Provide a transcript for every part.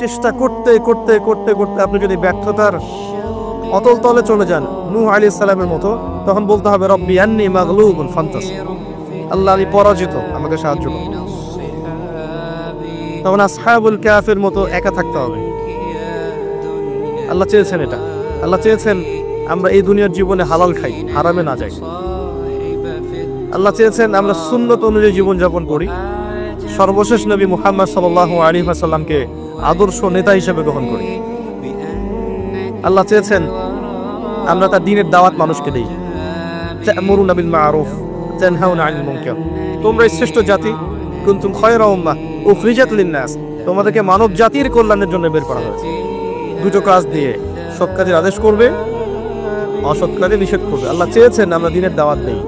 চেষ্টা করতে করতে করতে করতে আপনি যদি ব্যর্থতার অতল তলে চলে যান নূহ আলাইহিস সালামের মতো, তখন বলতে হবে রব্বি আন্নী মাগলুবুন ফান্তাসির, আল্লাহ আমি পরাজিত, আমাকে সাহায্য করুন। তখন আসহাবুল কাহফের মতো একা থাকতে হবে। আল্লাহ চেয়েছেন এটা, আল্লাহ চেয়েছেন আমরা এই দুনিয়ার জীবনে হালাল খাই, হারামে না যাই। আল্লাহ চেয়েছেন আমরা সুন্নত অনুযায়ী জীবনযাপন করি, সর্বশেষ নবী মুহাম্মদ সাল্লাল্লাহু আলাইহি ওয়াসাল্লামকে আদর্শ নেতা হিসেবে গ্রহণ করি। আল্লাহ চেয়েছেন আমরা তার দ্বীনের দাওয়াত মানুষকে দেই, তা'মুরুনা বিল মা'রুফ তানহাউনা আনিল মুনকার, তোমরা শ্রেষ্ঠ জাতি, কুনতুম খায়রা উম্মাহ উখরিজাত লিন-নাস, তোমাদেরকে মানব জাতির কল্যাণের জন্য বের করা হয়েছে। দুটো কাজ দিয়ে, সৎ কাজের আদেশ করবে, অসৎ কাজে নিষেধ করবে। আল্লাহ চেয়েছেন আমরা দ্বীনের দাওয়াত দেই।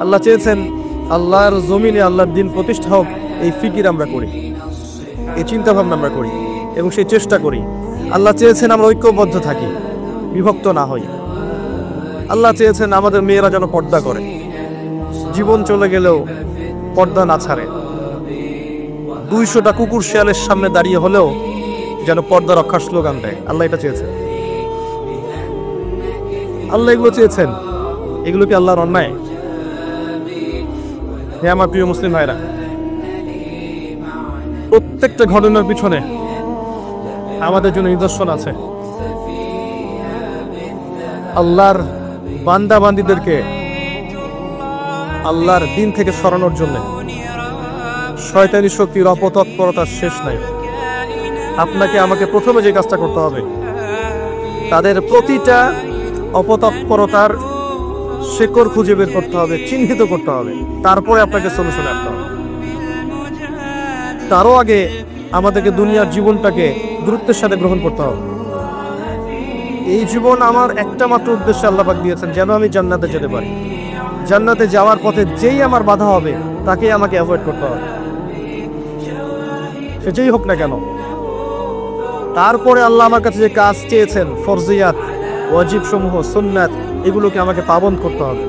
আল্লাহ চেয়েছেন আল্লাহর জমিনে আল্লাহর দ্বীন প্রতিষ্ঠা হোক, এই ফিকির আমরা করি, এই চিন্তা ভাবনা আমরা করি এবং সেই চেষ্টা করি। আল্লাহ চেয়েছেন আমরা ঐক্যবদ্ধ থাকি, বিভক্ত না হই। আল্লাহ চেয়েছেন আমাদের মেয়েরা যেন পর্দা করে, জীবন চলে গেলেও পর্দা না ছাড়ে। 200টা কুকুর শিয়ালের সামনে দাঁড়িয়ে হলেও যেন পর্দা রক্ষার স্লোগান দেয়। আল্লাহ এটা চেয়েছেন, আল্লাহ এগুলো চেয়েছেন। এগুলো কি আল্লাহর অন্যায়? হ্যাঁ আমার প্রিয় মুসলিম ভাইরা, প্রত্যেকটা ঘটনার পিছনে আমাদের জন্য নিদর্শন আছে। আল্লাহর বান্দা বান্দীদেরকে আল্লাহর দিন থেকে সরানোর জন্য শয়তানি শক্তির অপতৎপরতার শেষ নাই। আপনাকে আমাকে প্রথমে যে কাজটা করতে হবে, তাদের প্রতিটা অপতৎপরতার শেকড় খুঁজে বের করতে হবে, চিহ্নিত করতে হবে, তারপরে আপনাকে সলিউশনে আসতে হবে। তারও আগে আমাদেরকে দুনিয়ার জীবনটাকে গুরুত্বের সাথে গ্রহণ করতে হবে। এই জীবন আমার একটা মাত্র উদ্দেশ্যে আল্লাহ পাক দিয়েছেন, যেন আমি জান্নাতে যেতে পারি। জান্নাতে যাওয়ার পথে যেই আমার বাধা হবে তাকে আমাকে অ্যাভয়েড করতে হবে, সে যেই হোক না কেন। তারপরে আল্লাহ আমার কাছে যে কাজ চেয়েছেন, ফরজিয়াত, ওয়াজিব সমূহ, সুন্নাত, এগুলোকে আমাকে পাবন করতে হবে।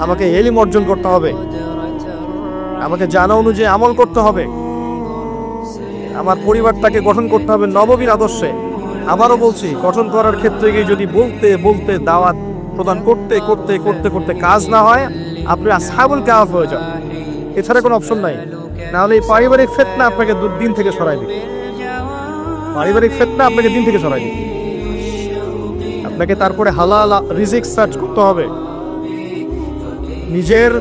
আমাকে ইলম অর্জন করতে হবে, আমাকে জানা অনুযায়ী আমল করতে হবে, আমার পরিবারটাকে গঠন করতে হবে নববীর আদর্শে। আবারও বলছি, গঠন করার ক্ষেত্রে গিয়ে যদি বলতে বলতে দাওয়াত প্রদান করতে করতে করতে করতে কাজ না হয়, আপনি আসহাবুল কাহফ হয়ে যান। এছাড়া কোনো অপশন নাই। নাহলে এই পারিবারিক ফিতনা আপনাকে দিন থেকে সরাই দিবে। পারিবারিক ফিতনা আপনাকে দিন থেকে সরাই দিবে। আপনাকে তারপরে হালাল রিজিক সার্চ করতে হবে, নিজের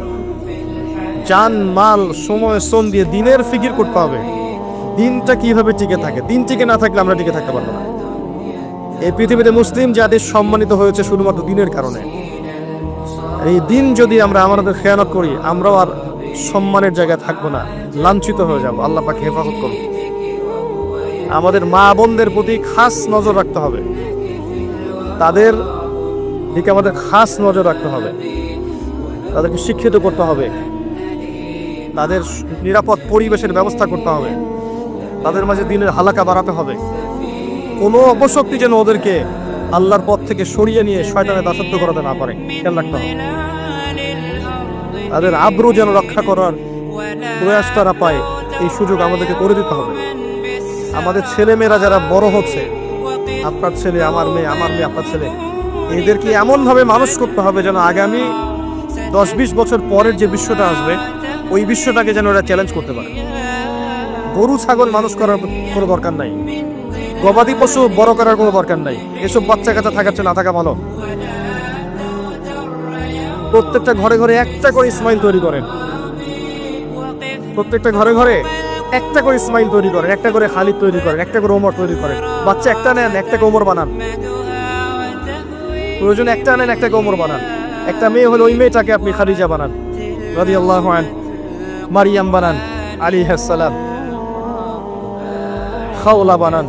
জান মাল সময় শ্রম দিয়ে দিনের ফিকির করতে হবে। দিনটা কিভাবে টিকে থাকে, দিন টিকে না থাকলে আমরা টিকে থাকতে পারবো না। এই পৃথিবীতে মুসলিম জাতি সম্মানিত হয়েছে শুধুমাত্র দিনের কারণে। এই দিন যদি আমরা আমাদের খেয়ানত করি, আমরাও আর সম্মানের জায়গায় থাকবো না, লাঞ্ছিত হয়ে যাব। আল্লাহ পাক হেফাজত করুন। আমাদের মা বোনদের প্রতি খাস নজর রাখতে হবে, তাদের দিকে আমাদের খাস নজর রাখতে হবে, তাদেরকে শিক্ষিত করতে হবে, তাদের নিরাপদ পরিবেশের ব্যবস্থা করতে হবে, তাদের মাঝে দিনের হালাকা বাড়াতে হবে। কোনো অপশক্তি যেন ওদেরকে আল্লাহর পথ থেকে সরিয়ে নিয়ে শয়তানের দাসত্ব করাতে না পারে, খেয়াল রাখতে হবে। তাদের আব্রু যেন রক্ষা করার প্রয়াস তারা পায়, এই সুযোগ আমাদেরকে করে দিতে হবে। আমাদের ছেলে মেয়েরা যারা বড় হচ্ছে, আপনার ছেলে আমার মেয়ে, আমার মেয়ে আপনার ছেলে, এদেরকে এমনভাবে মানুষ করতে হবে যেন আগামী 10-20 বছর পরের যে বিশ্বটা আসবে, ওই বিশ্বটাকে যেন ওরা চ্যালেঞ্জ করতে পারে। গরু ছাগল মানুষ করার কোনো দরকার নাই, গবাদি পশু বড় করার কোনো দরকার নাই। এসব বাচ্চা কাচ্চা থাকার চেয়ে না থাকা ভালো। প্রত্যেকটা ঘরে ঘরে একটা করে ইসমাইল তৈরি করেন, প্রত্যেকটা ঘরে ঘরে একটা করে ইসমাইল তৈরি করেন, একটা করে খালিদ তৈরি করেন, একটা করে ওমর তৈরি করেন। বাচ্চা একটা নেন, একটাকে ওমর বানান, প্রয়োজন একটা নেন, একটাকে ওমর বানান। একটা মেয়ে হলে ওই মেয়েটাকে আপনি খাদিজা বানান রাদিয়াল্লাহু আনহা, মারিয়াম বানান আলাইহিস সালাম, খাওলা বানান,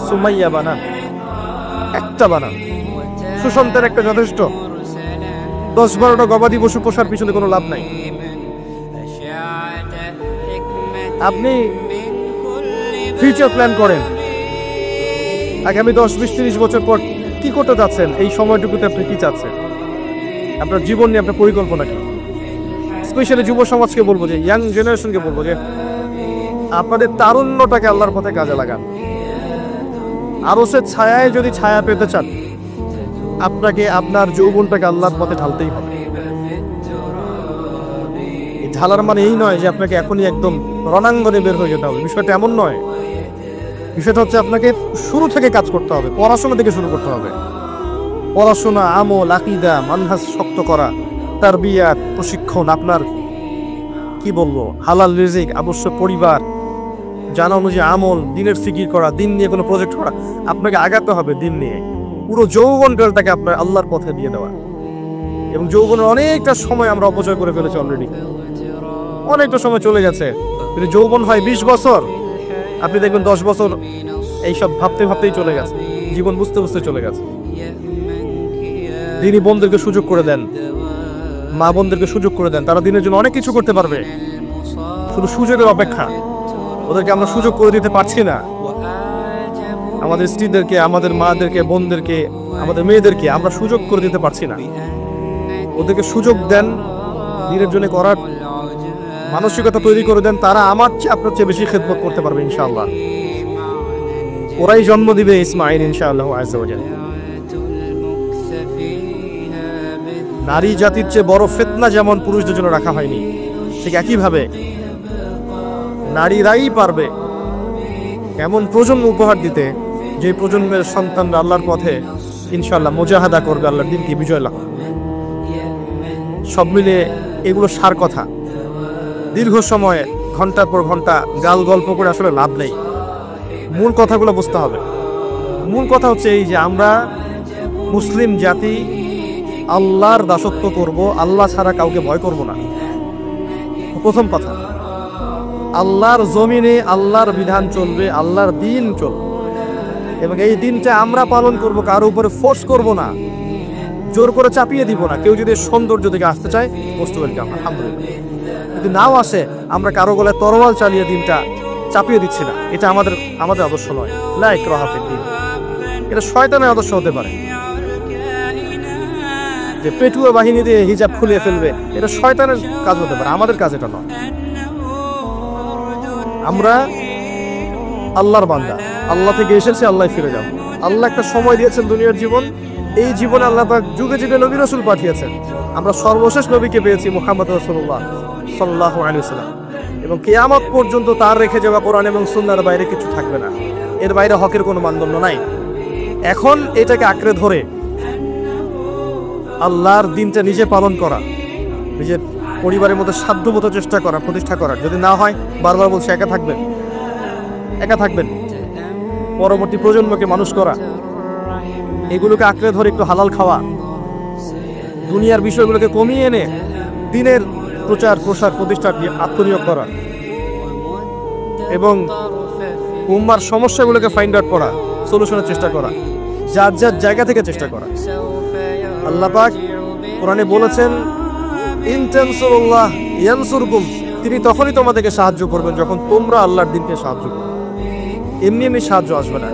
সুমাইয়া বানান, একটা বানান। সুসন্তান একটা যথেষ্ট। 10-12টা গবাদি পশু পোষার পিছনে কোনো লাভ নাই। আপনি ফিউচার প্ল্যান করেন, আগামী 10-20-30 বছর পর কি করতে যাচ্ছেন, এই সময়টুকুতে আপনি কি চাচ্ছেন, আপনার জীবন নিয়ে আপনার পরিকল্পনা কি। স্পেশালি যুব সমাজকে বলবো, যে ইয়াং জেনারেশনকে বলবো, যে আপনাদের তারুণ্যটাকে আল্লাহর পথে কাজে লাগান। আরশের ছায়ায় যদি ছায়া পেতে চান, আপনাকে আপনার যৌবনটাকে আল্লাহর পথে ঢালতেই হবে। ঢালার মানে এই নয় যে আপনাকে এখনই একদম রণাঙ্গনে বের হয়ে যেতে হবে, বিষয়টা এমন নয়। বিষয়টা হচ্ছে আপনাকে শুরু থেকে কাজ করতে হবে, পড়াশোনা থেকে শুরু করতে হবে। পড়াশোনা, আমল, আকীদা, মানহাজ শক্ত করা, তারবিয়াত, প্রশিক্ষণ, আপনার কি বলবো, হালাল রিজিক, আবশ্যক পরিবার, জানা অনুযায়ী আমল, দিনের ফিকির করা, দিন নিয়ে কোনো প্রজেক্ট করা। আপনাকে আগাতে হবে দিন নিয়ে। পুরো যৌবনকালটাকে আপনার আল্লাহর পথে দিয়ে দেওয়া। এবং যৌবনের অনেকটা সময় আমরা অপচয় করে ফেলেছি অলরেডি, অনেকটা সময় চলে গেছে। যদি যৌবন হয় 20 বছর, আপনি দেখবেন 10 বছর এইসব ভাবতে ভাবতেই চলে গেছে, জীবন বুঝতে বুঝতে চলে গেছে। দিনই বোনদেরকে সুযোগ করে দেন, মা বোনদেরকে সুযোগ করে দেন, তারা দিনের জন্য অনেক কিছু করতে পারবে। শুধু সুযোগের অপেক্ষা, ওদেরকে আমরা সুযোগ করে দিতে পারছি না। আমাদের স্ত্রীদেরকে, আমাদের মাদেরকে, বোনদেরকে, আমাদের মেয়েদেরকে আমরা সুযোগ করে দিতে পারছি না। ওদেরকে সুযোগ দেন, দিনের জন্য করার মানসিকতা তৈরি করে দেন। তারা আমার চেয়ে আপনার চেয়ে বেশি খেদমত করতে পারবে ইনশাআল্লাহ। ওরাই জন্ম দিবে ইসমাইল ইনশাআল্লাহ আযজা ওয়া জাল। নারী জাতির চেয়ে বড় ফিতনা যেমন পুরুষদের জন্য রাখা হয়নি, ঠিক একইভাবে নারীরাই পারবে এমন প্রজন্ম উপহার দিতে, যে প্রজন্মের সন্তানরা আল্লাহর পথে ইনশাআল্লাহ মুজাহাদা করবে, আল্লাহর দিনকে বিজয় লাভ করবে। সব মিলে এগুলো সার কথা। দীর্ঘ সময় ঘন্টার পর ঘন্টা গাল গল্প করে আসলে লাভ নেই। মূল কথাগুলো বুঝতে হবে। মূল কথা হচ্ছে এই যে আমরা মুসলিম জাতি আল্লাহর দাসত্ব করব, আল্লাহ ছাড়া কাউকে ভয় করব না। প্রথম কথা, আল্লাহর জমিনে আল্লাহর বিধান চলবে, আল্লাহর দিন চলবে, এবং এই দিনটা আমরা পালন করব, কারো উপরে ফোর্স করব না, জোর করে চাপিয়ে দিব না। কেউ যদি সৌন্দর্য থেকে আসতে চায়, মোস্ট ওয়েলকাম, আলহামদুলিল্লাহ। যদি নাও আসে, আমরা কারো গলায় তরোয়াল চালিয়ে দিনটা চাপিয়ে দিচ্ছি না। এটা আমাদের আদর্শ নয়। লা ইকরাহা ফিদ্দীন, এটা শয়তানের আদর্শ হতে পারে, যে পেটুয়া বাহিনী দিয়ে হিজাব খুলিয়ে ফেলবে, এটা শয়তানের কাজ হতে পারে, আমাদের কাজ এটা নয়। আমরা আল্লাহর বান্দা, আল্লাহ থেকে এসেছি, আল্লাহ ফিরে যাব। আল্লাহ একটা সময় দিয়েছেন দুনিয়ার জীবন, এই জীবনে আল্লাহ পাক যুগে যুগে নবী রাসূল পাঠিয়েছেন। আমরা সর্বশেষ নবীকে পেয়েছি, মুহাম্মদ রাসূলুল্লাহ সাল্লাল্লাহু আলাইহি ওয়াসাল্লাম, এবং কিয়ামত পর্যন্ত তার রেখে যাওয়া কোরআন এবং সুন্নাহর বাইরে কিছু থাকবে না। এর বাইরে হকের কোনো মানদণ্ড নাই। এখন এটাকে আঁকড়ে ধরে আল্লাহর দিনটা নিজে পালন করা, নিজের পরিবারের মধ্যে সাধ্যমতো চেষ্টা করা, প্রতিষ্ঠা করার। যদি না হয়, বারবার বলছে, একা থাকবেন। পরবর্তী প্রজন্মকে মানুষ করা, এগুলোকে আঁকড়ে ধরে একটু হালাল খাওয়া, দুনিয়ার বিষয়গুলোকে কমিয়ে এনে দিনের প্রচার প্রসার প্রতিষ্ঠার আত্মনিয়োগ করা, এবং উম্মার সমস্যাগুলোকে ফাইন্ড আউট করা, সলিউশনের চেষ্টা করা, যার যার জায়গা থেকে চেষ্টা করা। আল্লাহ পাক কোরআনে বলেছেন, ইন তানসুরুল্লাহ ইয়ানসুরকুম, তিনি তখনই তোমাদেরকে সাহায্য করবেন যখন তোমরা আল্লাহর দিনকে সাহায্য করবে। এমনি এমনি সাহায্য আসবে না।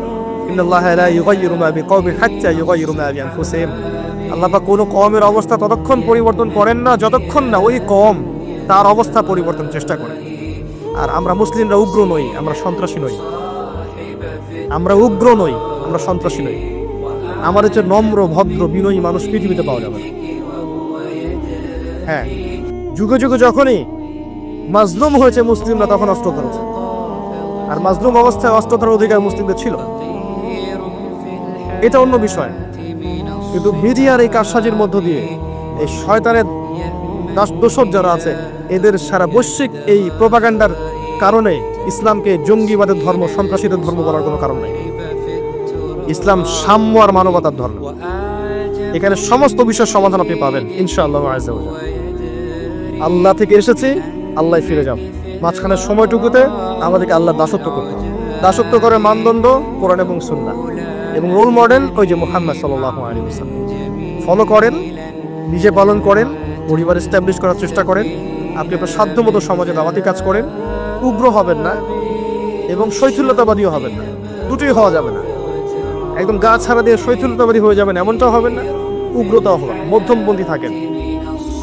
ইন্নাল্লাহা লা ইউগাইয়িরু মা বিকওমিন হাত্তা ইউগাইয়িরু মা বিআনফুসিহিম। আল্লাহ পাক কোনো কওমের অবস্থা ততক্ষণ পরিবর্তন করেন না যতক্ষণ না ওই কওম তার অবস্থা পরিবর্তন চেষ্টা করে। আর আমরা মুসলিমরা উগ্র নই, আমরা সন্ত্রাসী নই। আমরা উগ্র নই, আমরা সন্ত্রাসী নই। আমাদের চেয়ে নম্র, ভদ্র, বিনয়ী মানুষ পৃথিবীতে পাওয়া যাবে না। হ্যাঁ, যুগে যুগে যখনই মাজলুম হয়েছে মুসলিমরা, তখন অস্ত্র ধরেছে। আর মাজলুম অবস্থায় অস্ত্র ধরার অধিকার মুসলিমদের ছিল, এটা অন্য বিষয়। কিন্তু মিডিয়ার এই কারসাজির মধ্য দিয়ে এই শয়তানের দোষর যারা আছে, এদের সারা বৈশ্বিক এই প্রোপাগান্ডার কারণে ইসলামকে জঙ্গিবাদের ধর্ম, সন্ত্রাসীদের ধর্ম বলার কোনো কারণ নেই। ইসলাম সাম্য আর মানবতার ধর্ম। এখানে সমস্ত বিষয়ের সমাধান আপনি পাবেন ইনশাআল্লাহ আযজা ওয়া জাল। আল্লাহ থেকে এসেছি, আল্লাহ ফিরে যাব। মাঝখানের সময়টুকুতে আমাদেরকে আল্লাহ দাসত্ব করতে হবে। দাসত্ব করে মানদণ্ড কোরআন এবং সুন্নাহ, এবং রোল মডেল ওই যে মুহাম্মদ সাল্লাল্লাহু আলাইহি ওয়াসাল্লাম। ফলো করেন, নিজে পালন করেন, পরিবার এস্টাবলিশ করার চেষ্টা করেন। আপনি আপনার সাধ্যমতো সমাজে দাওয়াতি কাজ করেন। উগ্র হবেন না এবং শৈথিল্যতাবাদীও হবেন না, দুটোই হওয়া যাবে না। একদম গা ছাড়া দিয়ে শৈথিল্যতাবাদী হয়ে যাবেন এমনটাও হবেন না, উগ্রতাও হবেন, মধ্যমপন্থী থাকেন।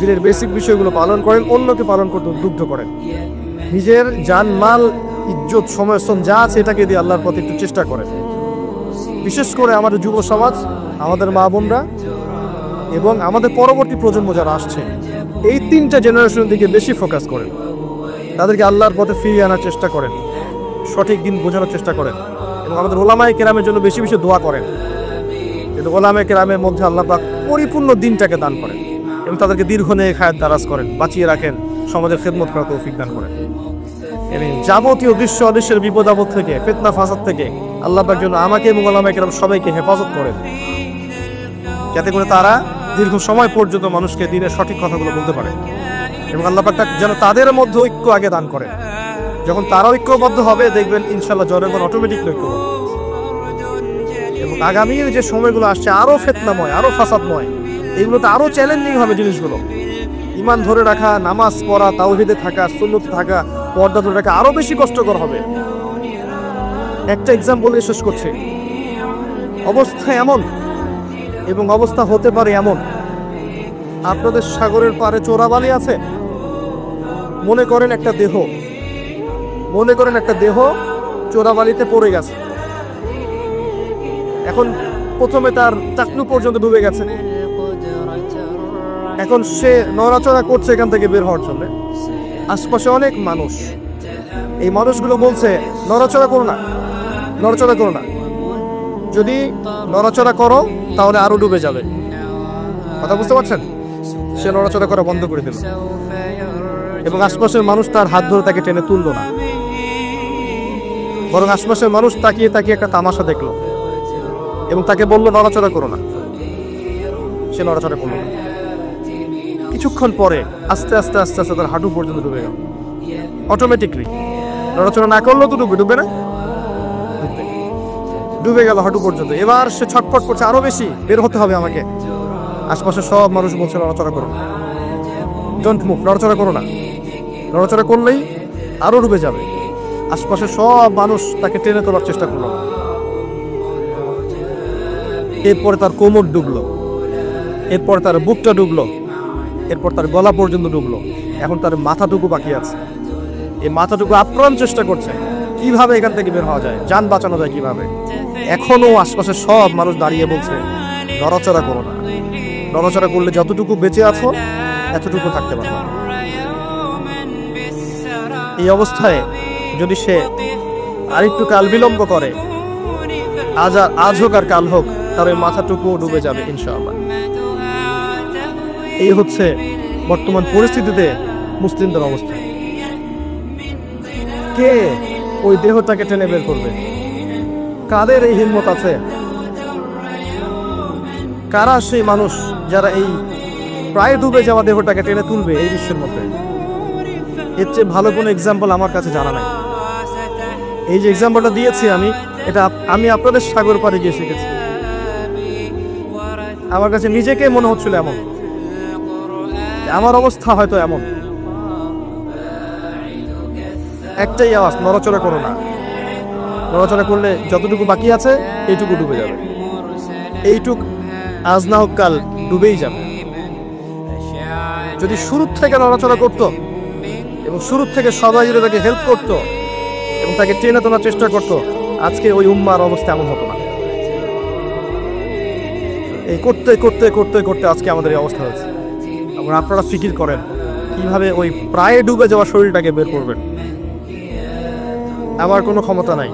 দিনের বেসিক বিষয়গুলো পালন করেন, অন্যকে পালন করতে উদ্বুদ্ধ করেন। নিজের জান মাল ইজ্জত সময় শ্রম যা আছে এটাকে দিয়ে আল্লাহর পথে একটু চেষ্টা করেন। বিশেষ করে আমাদের যুব সমাজ, আমাদের মা বোনরা এবং আমাদের পরবর্তী প্রজন্ম যারা আসছে, এই 3টা জেনারেশনের দিকে বেশি ফোকাস করেন। তাদেরকে আল্লাহর পথে ফিরিয়ে আনার চেষ্টা করেন, সঠিক দিন বোঝানোর চেষ্টা করেন এবং আমাদের ওলামায়ে কেরামের জন্য বেশি বেশি দোয়া করেন। কিন্তু ওলামায়ে কেরামের মধ্যে আল্লাহ পাক পরিপূর্ণ দিনটাকে দান করেন এবং তাদেরকে দীর্ঘমেয়াদী হায়াত দারাজ করেন, বাঁচিয়ে রাখেন, সমাজের খেদমত করার তৌফিক দান করেন। যাবতীয় দৃশ্য অদৃশ্যের বিপদ আপদ থেকে, ফিতনা ফাসাদ থেকে আল্লাহ পাক যেন আমাকে এবং ওলামায়ে কেরাম সবাইকে হেফাজত করেন, যাতে করে তারা দীর্ঘ সময় পর্যন্ত মানুষকে দিনের সঠিক কথাগুলো বলতে পারে এবং আল্লাহ পাক যেন তাদের মধ্যে ঐক্য আগে দান করেন। যখন তারা ঐক্যবদ্ধ হবে দেখবেন ইনশাআল্লাহ জনগণ অটোমেটিকলি ঐক্যবদ্ধ। এবং আগামীর যে সময়গুলো আসছে আরো ফিতনাময়, আরো ফাসাদময়, এগুলোতে আরো চ্যালেঞ্জিং হবে জিনিসগুলো। ঈমান ধরে রাখা, নামাজ পড়া, তাওহীদে থাকা, সুন্নতে থাকা, পর্দা ধরে রাখা আরো বেশি কষ্টকর হবে। একটা এক্সাম্পল দিয়ে শেষ করছি। অবস্থা এমন এবং অবস্থা হতে পারে এমন, আপনাদের সাগরের পাড়ে চোরাবালি আছে, মনে করেন একটা দেহ চোরাবালিতে পড়ে গেছে। এখন প্রথমে তার টাকনু পর্যন্ত ডুবে গেছে, এখন সে নড়াচড়া করছে এখান থেকে বের হওয়ার জন্য। আশপাশে অনেক মানুষ, এই মানুষগুলো বলছে নড়াচড়া করো না, নড়াচড়া করো না, যদি নড়াচড়া করো তাহলে আরো ডুবে যাবে। কথা বুঝতে পারছেন? সে নড়াচড়া করা বন্ধ করে দিল এবং আশপাশের মানুষ তার হাত ধরে তাকে টেনে তুললো না, বরং আশপাশের মানুষ তাকিয়ে তাকিয়ে একটা তামাশা দেখলো এবং তাকে বললো নড়াচড়া করো না। সে নড়াচড়া করলো না। কিছুক্ষণ পরে আস্তে আস্তে আস্তে আস্তে তার হাঁটু পর্যন্ত ডুবে গেল। অটোমেটিকলি নড়াচড়া না করলেও তো ডুবে না, ডুবে গেল হাঁটু পর্যন্ত। এবার সে ছটফট করছে, আরো বেশি বের হতে হবে আমাকে। আশপাশে সব মানুষ বলছে নড়াচড়া করো না, ডোন্ট মুভ, নড়াচড়া করো না, নড়াচড়া করলেই আরো ডুবে যাবে। আশপাশে সব মানুষ তাকে টেনে তোলার চেষ্টা করলো। এরপরে তার কোমর ডুবলো, এরপর তার বুকটা ডুবলো, এরপর তার গলা পর্যন্ত ডুবলো। এখন তার মাথাটুকু বাকি আছে। এই মাথাটুকু আপ্রাণ চেষ্টা করছে কিভাবে এখান থেকে বের হওয়া যায়, যান বাঁচানো যায় কিভাবে। এখনো আশপাশে সব মানুষ দাঁড়িয়ে বলছে নড়াচড়া করো না, নড়াচড়া করলে যতটুকু বেঁচে আছো এতটুকু থাকতে পারবে। এই অবস্থায় যদি সে আরেকটু কাল বিলম্ব করে, আজ হোক আর কাল হোক, তার ওই মাথাটুকু ডুবে যাবে ইনশাআল্লাহ। এই হচ্ছে বর্তমান পরিস্থিতিতে মুসলিমদের অবস্থা। কে ওই দেহটাকে টেনে বের করবে? কাদের এই হিম্মত আছে? কারা সেই মানুষ যারা এই প্রায় ডুবে যাওয়া দেহটাকে টেনে তুলবে এই বিশ্বের মধ্যে? এর চেয়ে ভালো কোনো এক্সাম্পল আমার কাছে জানা নাই। এই যে এক্সাম্পলটা দিয়েছি আমি আপনাদের সাগর পাড়ে গিয়ে শিখেছি। আমার কাছে নিজেকে মনে হচ্ছিল এমন, আমার অবস্থা হয়তো এমন। একটাই আওয়াজ, নড়াচড়া করো না। নড়াচড়া করলে যতটুকু বাকি আছে এইটুকু ডুবে যাবে। এইটুক আজ না হোক কাল ডুবেই যাবে। যদি শুরু থেকে নড়াচড়া করতো এবং শুরু থেকে সবাই যদি তাকে হেল্প করতো এবং তাকে টেনে তোলার চেষ্টা করতো, আজকে ওই উম্মার অবস্থা এমন হতো না। এই করতে করতে করতে করতে আজকে আমাদের এই অবস্থা হয়েছে। এবং আপনারা ফিকির করেন কিভাবে ওই প্রায় ডুবে যাওয়া শরীরটাকে বের করবেন। আমার কোনো ক্ষমতা নাই।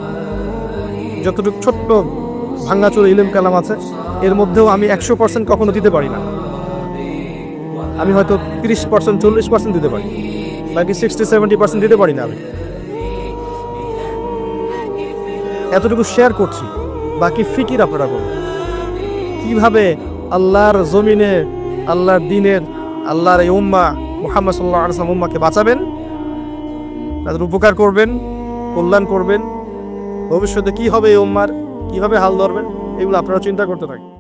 যতটুকু ছোট্ট ভাঙ্গাচুর ইলম কালাম আছে এর মধ্যেও আমি 100% কখনো দিতে পারি না। আমি হয়তো 30%, 40% দিতে পারি, বাকি 60-70% দিতে পারি না। আমি এতটুকু শেয়ার করছি, বাকি ফিকির আপনারা করুন কিভাবে আল্লাহর জমিনে, আল্লাহর দিনের, আল্লাহর এই উম্মা মুহাম্মদ সাল্লাল্লাহু আলাইহি ওয়াসাল্লাম উম্মাকে বাঁচাবেন, তাদের উপকার করবেন, কল্যাণ করবেন। ভবিষ্যতে কি হবে এই উম্মার, কিভাবে হাল ধরবেন, এগুলো আপনারা চিন্তা করতে থাকেন।